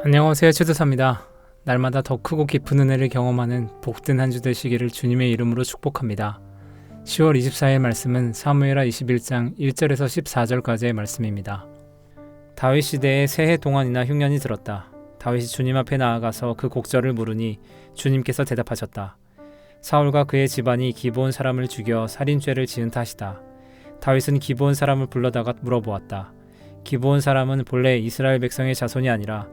안녕하세요, 최두사입니다. 날마다 더 크고 깊은 은혜를 경험하는 복된 한 주 되시기를 주님의 이름으로 축복합니다. 10월 24일 말씀은 사무엘하 21장 1절에서 14절까지의 말씀입니다. 다윗 시대에 새해 동안이나 흉년이 들었다. 다윗이 주님 앞에 나아가서 그 곡절을 물으니 주님께서 대답하셨다. 사울과 그의 집안이 기브온 사람을 죽여 살인죄를 지은 탓이다. 다윗은 기브온 사람을 불러다가 물어보았다. 기브온 사람은 본래 이스라엘 백성의 자손이 아니라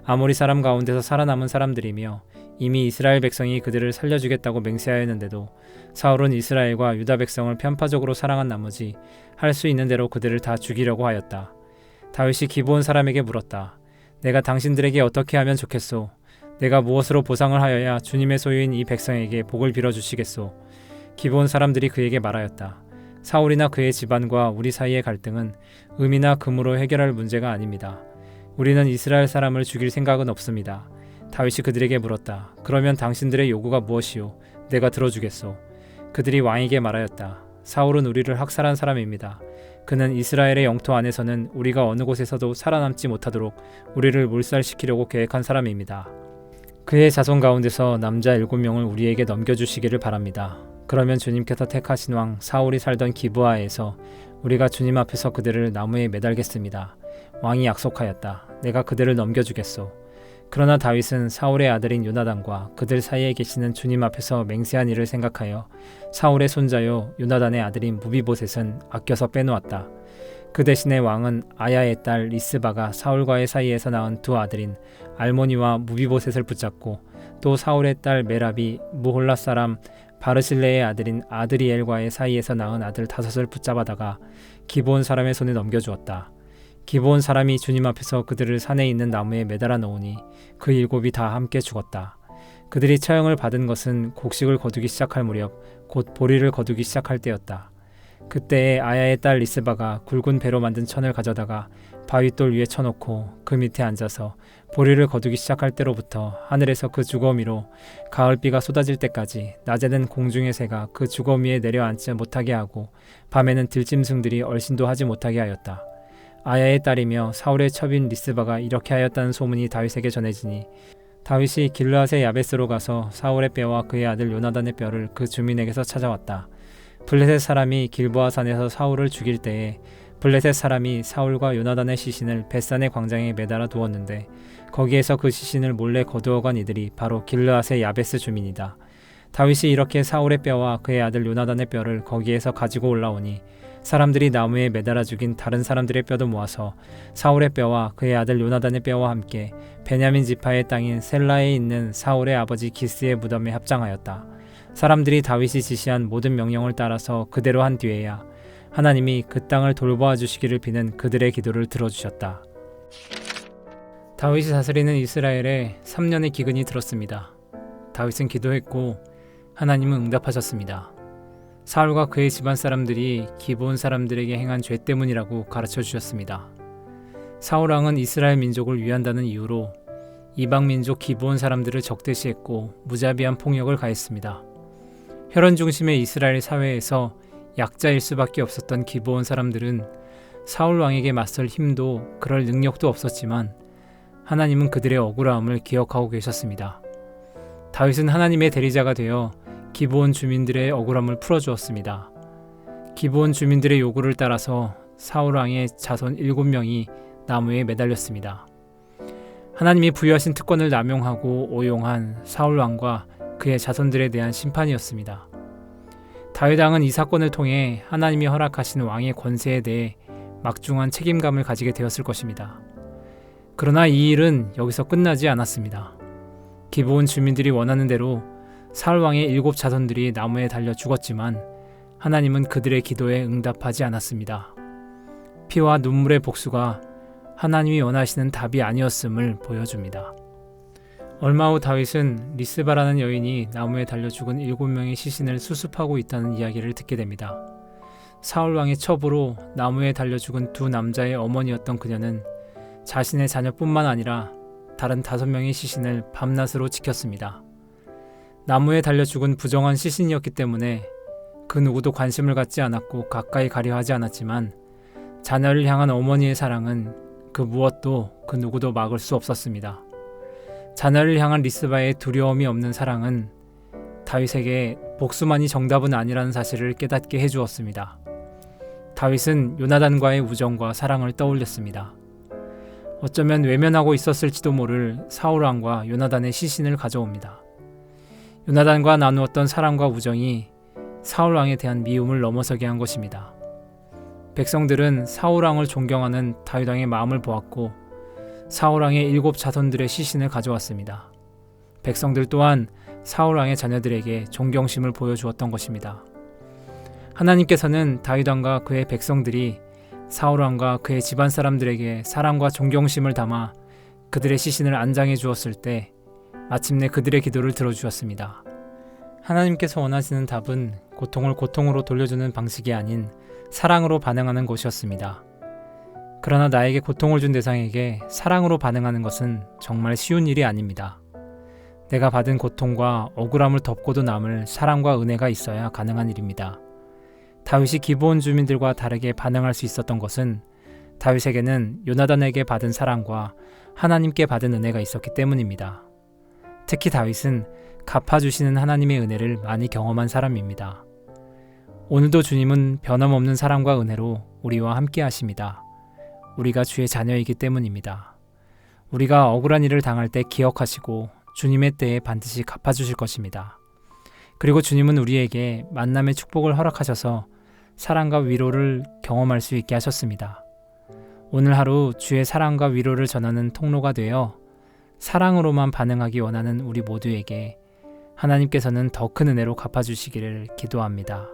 아모리 사람 가운데서 살아남은 사람들이며 이미 이스라엘 백성이 그들을 살려주겠다고 맹세하였는데도 사울은 이스라엘과 유다 백성을 편파적으로 사랑한 나머지 할 수 있는 대로 그들을 다 죽이려고 하였다. 다윗이 기브온 사람에게 물었다. 내가 당신들에게 어떻게 하면 좋겠소? 내가 무엇으로 보상을 하여야 주님의 소유인 이 백성에게 복을 빌어주시겠소? 기브온 사람들이 그에게 말하였다. 사울이나 그의 집안과 우리 사이의 갈등은 금이나 금으로 해결할 문제가 아닙니다. 우리는 이스라엘 사람을 죽일 생각은 없습니다. 다윗이 그들에게 물었다. 그러면 당신들의 요구가 무엇이요? 내가 들어주겠소. 그들이 왕에게 말하였다. 사울은 우리를 학살한 사람입니다. 그는 이스라엘의 영토 안에서는 우리가 어느 곳에서도 살아남지 못하도록 우리를 몰살시키려고 계획한 사람입니다. 그의 자손 가운데서 남자 7명을 우리에게 넘겨주시기를 바랍니다. 그러면 주님께서 택하신 왕 사울이 살던 기브아에서 우리가 주님 앞에서 그들을 나무에 매달겠습니다. 왕이 약속하였다. 내가 그들을 넘겨주겠소. 그러나 다윗은 사울의 아들인 요나단과 그들 사이에 계시는 주님 앞에서 맹세한 일을 생각하여 사울의 손자요 요나단의 아들인 무비보셋은 아껴서 빼놓았다. 그 대신에 왕은 아야의 딸 리스바가 사울과의 사이에서 낳은 두 아들인 알모니와 무비보셋을 붙잡고 또 사울의 딸 메랍이 무홀라 사람 바르실레의 아들인 아드리엘과의 사이에서 낳은 아들 5을 붙잡아다가 기브온 사람의 손에 넘겨주었다. 기브온 사람이 주님 앞에서 그들을 산에 있는 나무에 매달아 놓으니 그 7이 다 함께 죽었다. 그들이 처형을 받은 것은 곡식을 거두기 시작할 무렵 곧 보리를 거두기 시작할 때였다. 그때에 아야의 딸 리스바가 굵은 배로 만든 천을 가져다가 바윗돌 위에 쳐놓고 그 밑에 앉아서 보리를 거두기 시작할 때로부터 하늘에서 그 주거미로 가을비가 쏟아질 때까지 낮에는 공중의 새가 그 주거미에 내려앉지 못하게 하고 밤에는 들짐승들이 얼씬도 하지 못하게 하였다. 아야의 딸이며 사울의 첩인 리스바가 이렇게 하였다는 소문이 다윗에게 전해지니 다윗이 길르앗의 야베스로 가서 사울의 뼈와 그의 아들 요나단의 뼈를 그 주민에게서 찾아왔다. 블레셋 사람이 길보아 산에서 사울을 죽일 때에 블레셋 사람이 사울과 요나단의 시신을 벳산의 광장에 매달아 두었는데 거기에서 그 시신을 몰래 거두어간 이들이 바로 길르앗의 야베스 주민이다. 다윗이 이렇게 사울의 뼈와 그의 아들 요나단의 뼈를 거기에서 가지고 올라오니 사람들이 나무에 매달아 죽인 다른 사람들의 뼈도 모아서 사울의 뼈와 그의 아들 요나단의 뼈와 함께 베냐민 지파의 땅인 셀라에 있는 사울의 아버지 기스의 무덤에 합장하였다. 사람들이 다윗이 지시한 모든 명령을 따라서 그대로 한 뒤에야 하나님이 그 땅을 돌보아 주시기를 비는 그들의 기도를 들어주셨다. 다윗이 다스리는 이스라엘에 3년의 기근이 들었습니다. 다윗은 기도했고 하나님은 응답하셨습니다. 사울과 그의 집안 사람들이 기브온 사람들에게 행한 죄 때문이라고 가르쳐 주셨습니다. 사울 왕은 이스라엘 민족을 위한다는 이유로 이방 민족 기브온 사람들을 적대시했고 무자비한 폭력을 가했습니다. 혈연 중심의 이스라엘 사회에서 약자일 수밖에 없었던 기브온 사람들은 사울 왕에게 맞설 힘도 그럴 능력도 없었지만 하나님은 그들의 억울함을 기억하고 계셨습니다. 다윗은 하나님의 대리자가 되어 기브온 주민들의 억울함을 풀어주었습니다. 기브온 주민들의 요구를 따라서 사울 왕의 자손 7명이 나무에 매달렸습니다. 하나님이 부여하신 특권을 남용하고 오용한 사울 왕과 그의 자손들에 대한 심판이었습니다. 다윗 왕은 이 사건을 통해 하나님이 허락하신 왕의 권세에 대해 막중한 책임감을 가지게 되었을 것입니다. 그러나 이 일은 여기서 끝나지 않았습니다. 기브온 주민들이 원하는 대로 사울 왕의 7 자손들이 나무에 달려 죽었지만 하나님은 그들의 기도에 응답하지 않았습니다. 피와 눈물의 복수가 하나님이 원하시는 답이 아니었음을 보여줍니다. 얼마 후 다윗은 리스바라는 여인이 나무에 달려 죽은 7명의 시신을 수습하고 있다는 이야기를 듣게 됩니다. 사울 왕의 첩으로 나무에 달려 죽은 2 남자의 어머니였던 그녀는 자신의 자녀뿐만 아니라 다른 5명의 시신을 밤낮으로 지켰습니다. 나무에 달려 죽은 부정한 시신이었기 때문에 그 누구도 관심을 갖지 않았고 가까이 가려 하지 않았지만 자녀를 향한 어머니의 사랑은 그 무엇도 그 누구도 막을 수 없었습니다. 자녀를 향한 리스바의 두려움이 없는 사랑은 다윗에게 복수만이 정답은 아니라는 사실을 깨닫게 해주었습니다. 다윗은 요나단과의 우정과 사랑을 떠올렸습니다. 어쩌면 외면하고 있었을지도 모를 사울왕과 요나단의 시신을 가져옵니다. 요나단과 나누었던 사랑과 우정이 사울왕에 대한 미움을 넘어서게 한 것입니다. 백성들은 사울왕을 존경하는 다윗왕의 마음을 보았고 사울왕의 7 자손들의 시신을 가져왔습니다. 백성들 또한 사울왕의 자녀들에게 존경심을 보여주었던 것입니다. 하나님께서는 다윗왕과 그의 백성들이 사울왕과 그의 집안 사람들에게 사랑과 존경심을 담아 그들의 시신을 안장해 주었을 때 마침내 그들의 기도를 들어주셨습니다. 하나님께서 원하시는 답은 고통을 고통으로 돌려주는 방식이 아닌 사랑으로 반응하는 것이었습니다. 그러나 나에게 고통을 준 대상에게 사랑으로 반응하는 것은 정말 쉬운 일이 아닙니다. 내가 받은 고통과 억울함을 덮고도 남을 사랑과 은혜가 있어야 가능한 일입니다. 다윗이 기브온 주민들과 다르게 반응할 수 있었던 것은 다윗에게는 요나단에게 받은 사랑과 하나님께 받은 은혜가 있었기 때문입니다. 특히 다윗은 갚아주시는 하나님의 은혜를 많이 경험한 사람입니다. 오늘도 주님은 변함없는 사랑과 은혜로 우리와 함께 하십니다. 우리가 주의 자녀이기 때문입니다. 우리가 억울한 일을 당할 때 기억하시고 주님의 때에 반드시 갚아주실 것입니다. 그리고 주님은 우리에게 만남의 축복을 허락하셔서 사랑과 위로를 경험할 수 있게 하셨습니다. 오늘 하루 주의 사랑과 위로를 전하는 통로가 되어 사랑으로만 반응하기 원하는 우리 모두에게 하나님께서는 더 큰 은혜로 갚아주시기를 기도합니다.